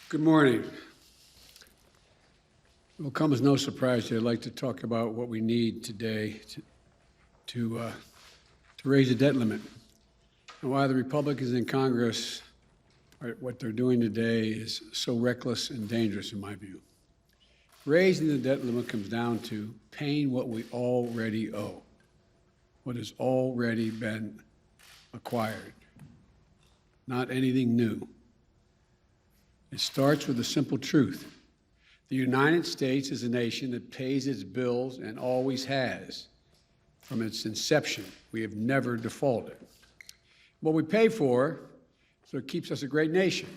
Good morning. It will come as no surprise that I'd like to talk about what we need today to raise the debt limit and why the Republicans in Congress, what they're doing today is so reckless and dangerous in my view. Raising the debt limit comes down to paying what we already owe, what has already been acquired, not anything new. It starts with a simple truth. The United States is a nation that pays its bills and always has. From its inception, we have never defaulted. What we pay for is what keeps us a great nation.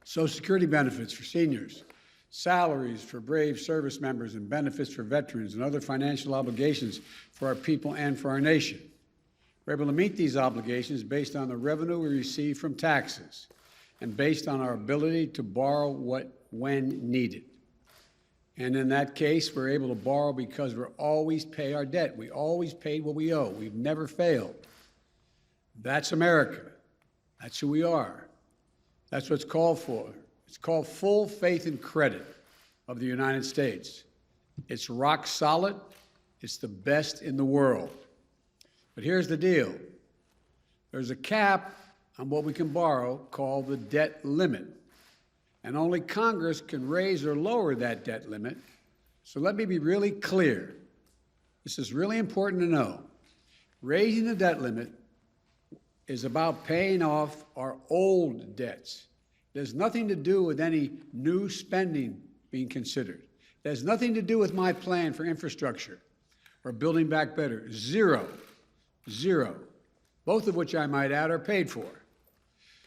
Social Security benefits for seniors, salaries for brave service members, and benefits for veterans, and other financial obligations for our people and for our nation. We're able to meet these obligations based on the revenue we receive from taxes and based on our ability to borrow when needed. And in that case, we're able to borrow because we always pay our debt. We always paid what we owe. We've never failed. That's America. That's who we are. That's what's called for. It's called full faith and credit of the United States. It's rock solid. It's the best in the world. But here's the deal. There's a cap on what we can borrow called the debt limit. And only Congress can raise or lower that debt limit. So let me be really clear. This is really important to know. Raising the debt limit is about paying off our old debts. It has nothing to do with any new spending being considered. It has nothing to do with my plan for infrastructure or building back better. Zero. Both of which I might add are paid for.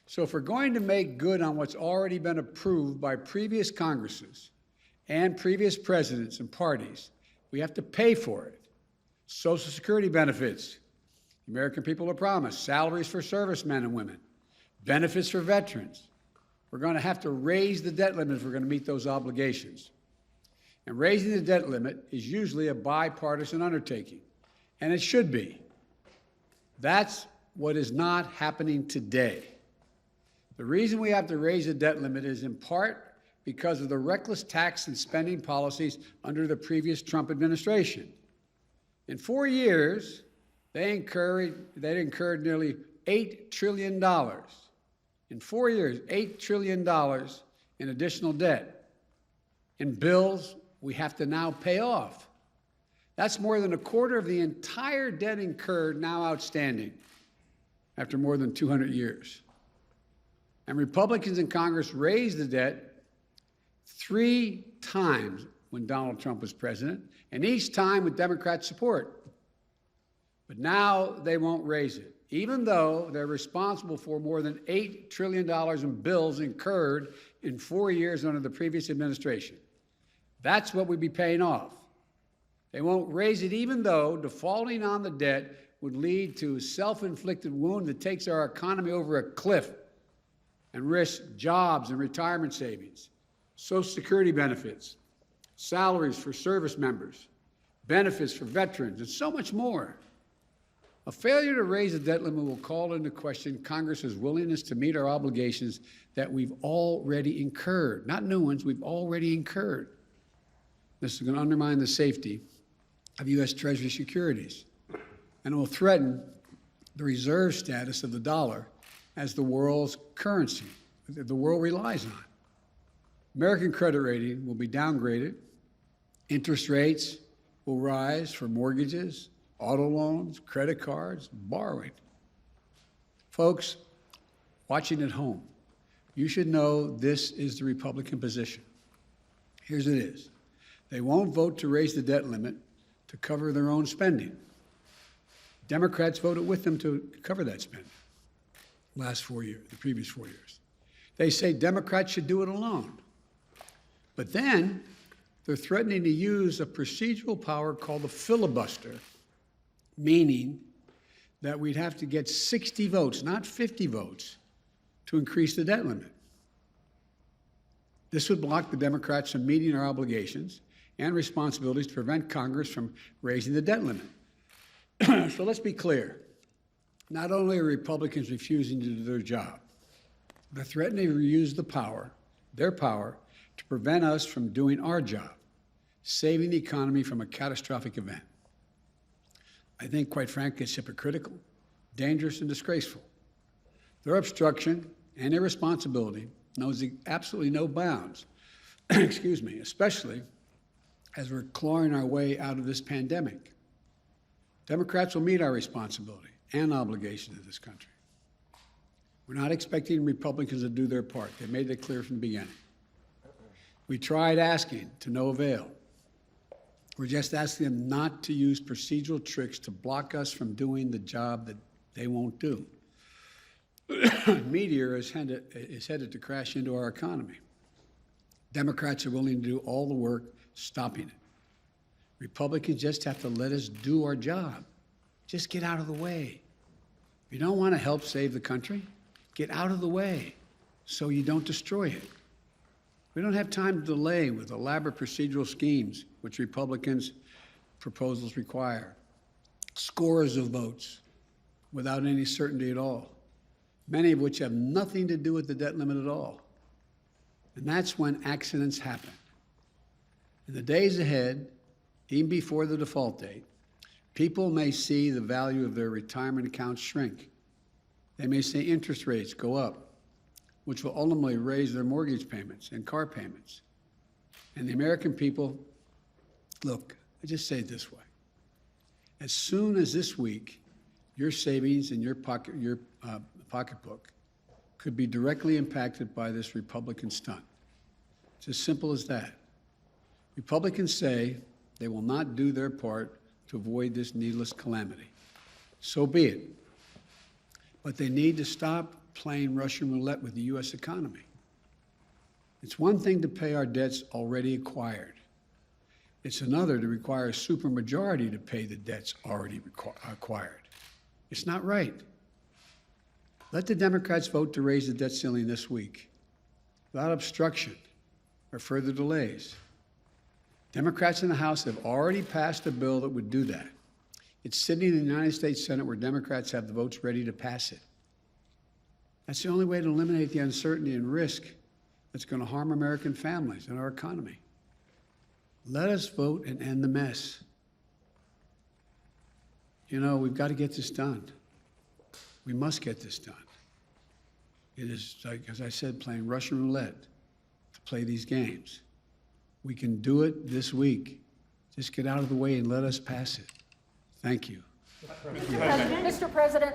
So if we're going to make good on what's already been approved by previous Congresses and previous presidents and parties, we have to pay for it. Social Security benefits, the American people are promised, salaries for servicemen and women, benefits for veterans. We're going to have to raise the debt limit if we're going to meet those obligations. And raising the debt limit is usually a bipartisan undertaking, and it should be. That's what is not happening today. The reason we have to raise the debt limit is in part because of the reckless tax and spending policies under the previous Trump administration. In 4 years, they incurred nearly $8 trillion. In 4 years, $8 trillion in additional debt, in bills we have to now pay off. That's more than a quarter of the entire debt incurred now outstanding after more than 200 years. And Republicans in Congress raised the debt 3 times when Donald Trump was president, and each time with Democrat support. But now they won't raise it, even though they're responsible for more than $8 trillion in bills incurred in 4 years under the previous administration. That's what we'd be paying off. They won't raise it even though defaulting on the debt would lead to a self-inflicted wound that takes our economy over a cliff and risks jobs and retirement savings, Social Security benefits, salaries for service members, benefits for veterans, and so much more. A failure to raise the debt limit will call into question Congress's willingness to meet our obligations that we've already incurred, not new ones, we've already incurred. This is going to undermine the safety of U.S. Treasury securities, and it will threaten the reserve status of the dollar as the world's currency that the world relies on. American credit rating will be downgraded. Interest rates will rise for mortgages, auto loans, credit cards, borrowing. Folks, watching at home, you should know this is the Republican position. Here's it is. They won't vote to raise the debt limit to cover their own spending. Democrats voted with them to cover that spending last 4 years, the previous 4 years. They say Democrats should do it alone. But then they're threatening to use a procedural power called the filibuster, meaning that we'd have to get 60 votes, not 50 votes, to increase the debt limit. This would block the Democrats from meeting our obligations and responsibilities to prevent Congress from raising the debt limit. So let's be clear. Not only are Republicans refusing to do their job, they're threatening to use the power their power to prevent us from doing our job, saving the economy from a catastrophic event. I think, quite frankly, it's hypocritical, dangerous, and disgraceful. Their obstruction and irresponsibility knows absolutely no bounds, excuse me, especially as we're clawing our way out of this pandemic. Democrats will meet our responsibility and obligation to this country. We're not expecting Republicans to do their part. They made it clear from the beginning. We tried asking to no avail. We're just asking them not to use procedural tricks to block us from doing the job that they won't do. Meteor is headed to crash into our economy. Democrats are willing to do all the work stopping it. Republicans just have to let us do our job. Just get out of the way. If you don't want to help save the country, get out of the way so you don't destroy it. We don't have time to delay with elaborate procedural schemes, which Republicans' proposals require. Scores of votes without any certainty at all, many of which have nothing to do with the debt limit at all. And that's when accidents happen. In the days ahead, even before the default date, people may see the value of their retirement accounts shrink. They may see interest rates go up, which will ultimately raise their mortgage payments and car payments. And the American people, look, I just say it this way. As soon as this week, your savings and your pocketbook could be directly impacted by this Republican stunt. It's as simple as that. Republicans say they will not do their part to avoid this needless calamity. So be it. But they need to stop playing Russian roulette with the U.S. economy. It's one thing to pay our debts already acquired. It's another to require a supermajority to pay the debts already acquired. It's not right. Let the Democrats vote to raise the debt ceiling this week without obstruction or further delays. Democrats in the House have already passed a bill that would do that. It's sitting in the United States Senate where Democrats have the votes ready to pass it. That's the only way to eliminate the uncertainty and risk that's going to harm American families and our economy. Let us vote and end the mess. You know, we've got to get this done. We must get this done. It is, like, as I said, playing Russian roulette to play these games. We can do it this week. Just get out of the way and let us pass it. Thank you. Mr. President,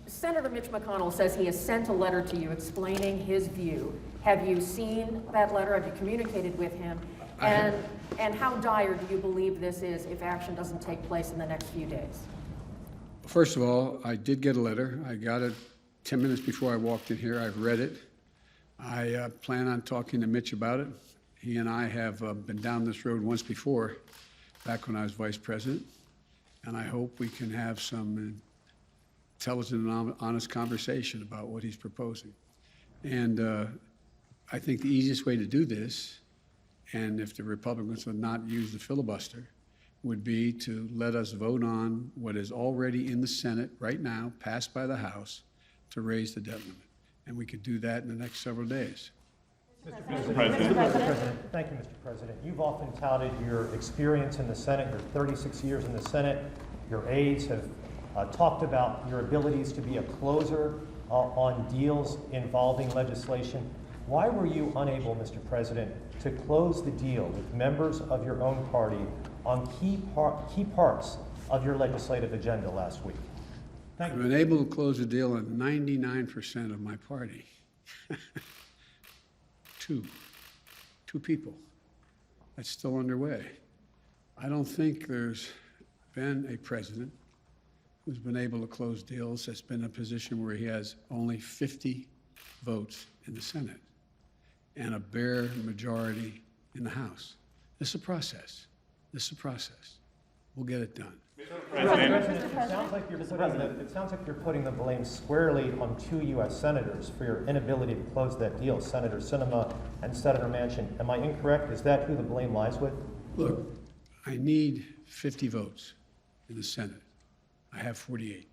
Senator Mitch McConnell says he has sent a letter to you explaining his view. Have you seen that letter? Have you communicated with him? And how dire do you believe this is if action doesn't take place in the next few days? First of all, I did get a letter. I got it 10 minutes before I walked in here. I've read it. I plan on talking to Mitch about it. He and I have been down this road once before, back when I was vice president, and I hope we can have some intelligent and honest conversation about what he's proposing. And I think the easiest way to do this, and if the Republicans would not use the filibuster, would be to let us vote on what is already in the Senate right now, passed by the House, to raise the debt limit. And we could do that in the next several days. Mr. President. Thank you, Mr. President. You've often touted your experience in the Senate, your 36 years in the Senate. Your aides have talked about your abilities to be a closer on deals involving legislation. Why were you unable, Mr. President, to close the deal with members of your own party on key parts of your legislative agenda last week? Thank you. I've been able to close a deal on 99% of my party. Two people. That's still underway. I don't think there's been a president who's been able to close deals that's been in a position where he has only 50 votes in the Senate and a bare majority in the House. This is a process. This is a process. We'll get it done. It sounds like you're putting the blame squarely on two U.S. senators for your inability to close that deal, Senator Sinema and Senator Manchin. Am I incorrect? Is that who the blame lies with? Look, I need 50 votes in the Senate. I have 48.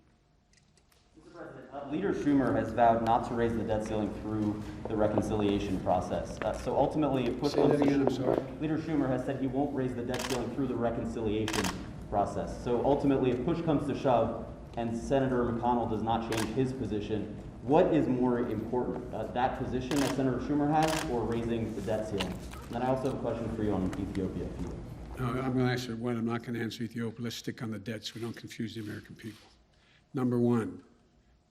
Leader Schumer has vowed not to raise the debt ceiling through the reconciliation process. So ultimately, if push Say comes that to again, I'm sorry. Leader Schumer has said he won't raise the debt ceiling through the reconciliation process. So ultimately, if push comes to shove and Senator McConnell does not change his position, what is more important, that position that Senator Schumer has or raising the debt ceiling? And then I also have a question for you on Ethiopia. If you will. No, I'm going to answer one. I'm not going to answer Ethiopia. Let's stick on the debt so we don't confuse the American people. Number one,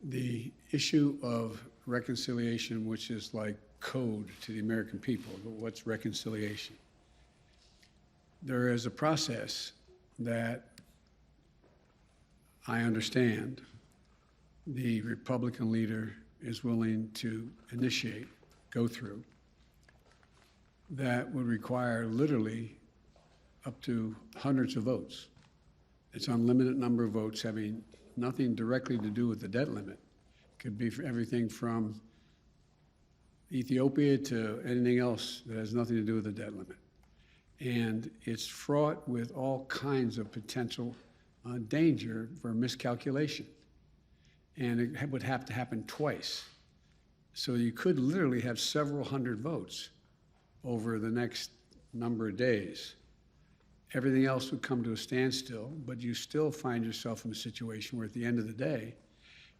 the issue of reconciliation, which is like code to the American people. What's reconciliation? There is a process that I understand the Republican leader is willing to initiate, go through, that would require literally up to hundreds of votes. It's unlimited number of votes having nothing directly to do with the debt limit. Could be for everything from Ethiopia to anything else that has nothing to do with the debt limit. And it's fraught with all kinds of potential danger for miscalculation. And it would have to happen twice. So you could literally have several hundred votes over the next number of days. Everything else would come to a standstill, but you still find yourself in a situation where at the end of the day,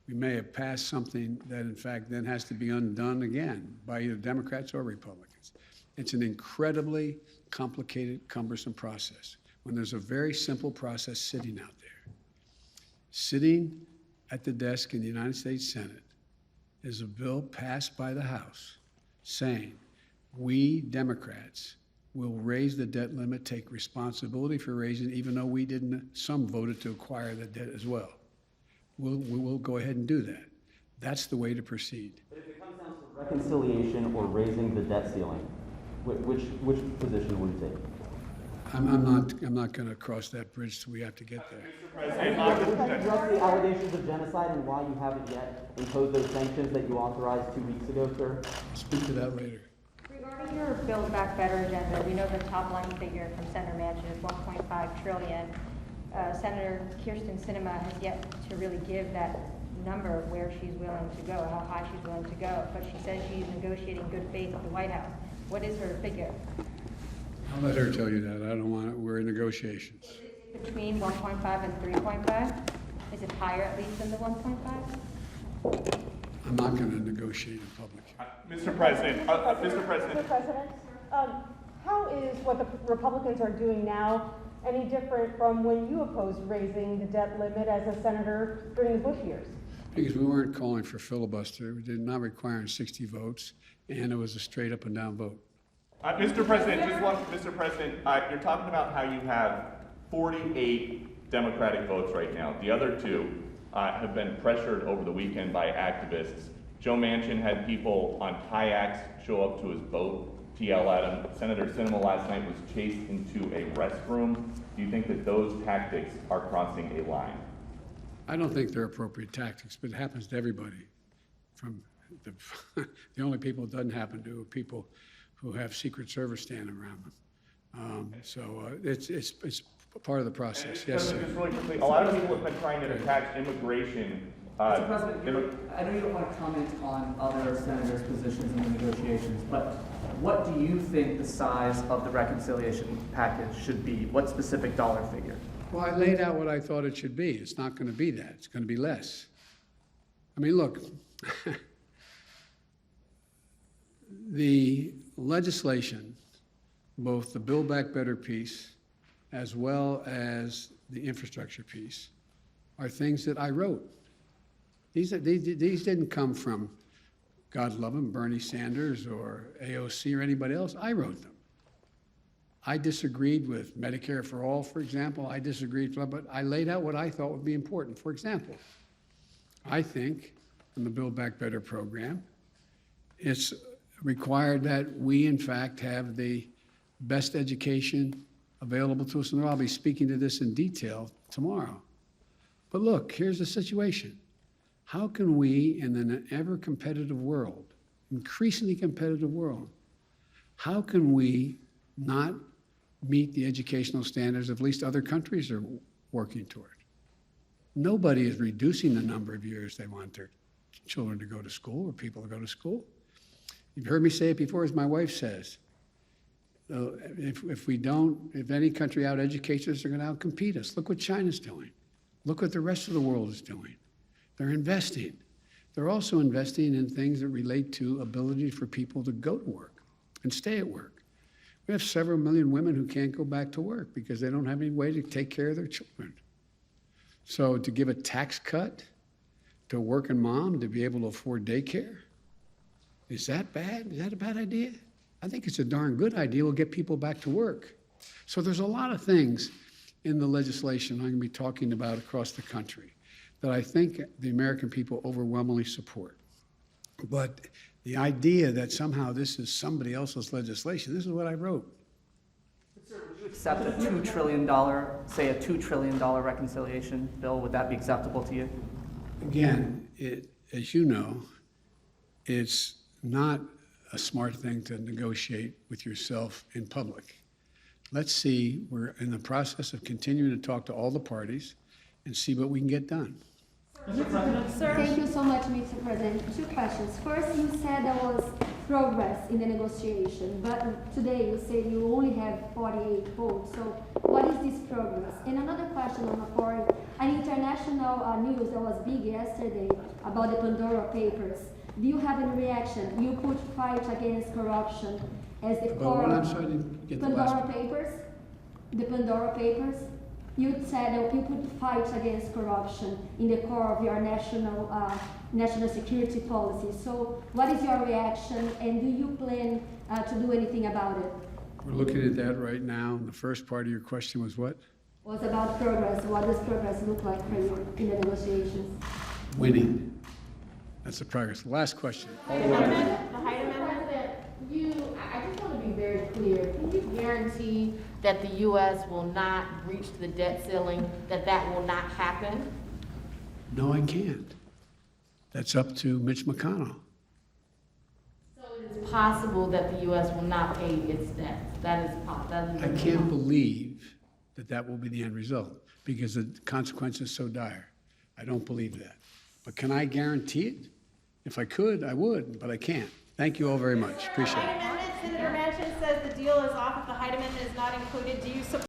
we may have passed something that in fact then has to be undone again by either Democrats or Republicans. It's an incredibly complicated, cumbersome process when there's a very simple process sitting out there. Sitting at the desk in the United States Senate is a bill passed by the House saying, we Democrats will raise the debt limit, take responsibility for raising, even though we didn't, some voted to acquire the debt as well. We will go ahead and do that. That's the way to proceed. But if it comes down to reconciliation or raising the debt ceiling, which position will you take? I'm not going to cross that bridge till we have to get there. Address the allegations of genocide and why you haven't yet imposed those sanctions that you authorized 2 weeks ago, sir? Speak to that later. Regarding your Build Back Better agenda, we know the top line figure from Senator Manchin is $1.5 trillion. Senator Kirsten Sinema has yet to really give that number of where she's willing to go, how high she's willing to go, but she says she's negotiating good faith at the White House. What is her figure? I'll let her tell you that. I don't want it. We're in negotiations. Is it between 1.5 and 3.5? Is it higher at least than the 1.5? I'm not going to negotiate in public. Mr. President, Mr. President. Mr. President, how is what the Republicans are doing now any different from when you opposed raising the debt limit as a senator during the Bush years? Because we weren't calling for filibuster. We did not requiring 60 votes, and it was a straight up and down vote. Mr. President, Mr. President, you're talking about how you have 48 Democratic votes right now. The other two have been pressured over the weekend by activists. Joe Manchin had people on kayaks show up to his boat to yell at him. Senator Sinema last night was chased into a restroom. Do you think that those tactics are crossing a line? I don't think they're appropriate tactics, but it happens to everybody. From the only people it doesn't happen to are people who have Secret Service standing around them. It's part of the process. Yes, sir. Just really quickly, a lot of people have been trying to attach immigration. Mr. President, I know you don't want to comment on other senators' positions in the negotiations, but what do you think the size of the reconciliation package should be? What specific dollar figure? Well, I laid out what I thought it should be. It's not going to be that. It's going to be less. I mean, look, the legislation, both the Build Back Better piece as well as the infrastructure piece, are things that I wrote. These didn't come from, God love him, Bernie Sanders or AOC or anybody else. I wrote them. I disagreed with Medicare for All, for example. I disagreed, but I laid out what I thought would be important. For example, I think in the Build Back Better program, it's required that we, in fact, have the best education available to us. And I'll be speaking to this in detail tomorrow. But look, here's the situation. How can we, in an ever-competitive world, increasingly competitive world, how can we not meet the educational standards at least other countries are working toward? Nobody is reducing the number of years they want their children to go to school or people to go to school. You've heard me say it before, as my wife says. If any country out-educates us, they're going to out-compete us. Look what China's doing. Look what the rest of the world is doing. They're investing. They're also investing in things that relate to ability for people to go to work and stay at work. We have several million women who can't go back to work because they don't have any way to take care of their children. So to give a tax cut to a working mom to be able to afford daycare, is that bad? Is that a bad idea? I think it's a darn good idea. We'll get people back to work. So there's a lot of things in the legislation I'm going to be talking about across the country that I think the American people overwhelmingly support. But the idea that somehow this is somebody else's legislation, this is what I wrote. Sir, would you accept a $2 trillion, say a $2 trillion reconciliation bill? Would that be acceptable to you? Again, as you know, it's not a smart thing to negotiate with yourself in public. Let's see, we're in the process of continuing to talk to all the parties and see what we can get done. Thank you so much, Mr. President. Two questions. First, you said there was progress in the negotiation, but today you said you only have 48 votes. So what is this progress? And another question on the foreign, an international news that was big yesterday about the Pandora Papers. Do you have any reaction? You put fight against corruption as the core. I'm sorry, I didn't get the last Pandora part. Papers, the Pandora Papers. You said that you put fight against corruption in the core of your national security policy. So what is your reaction, and do you plan to do anything about it? We're looking at that right now. The first part of your question was what? Was about progress. What does progress look like for you in the negotiations? Winning. That's the progress. The last question. I just want to be very clear. Can you guarantee that the U.S. will not breach the debt ceiling, that will not happen? No, I can't. That's up to Mitch McConnell. So it is possible that the U.S. will not pay its debts. That is possible. I can't believe that will be the end result because the consequence is so dire. I don't believe that. But can I guarantee it? If I could, I would, but I can't. Thank you all very much. Appreciate it. Senator Manchin says the deal is off if the Hyde Amendment is not included. Do you support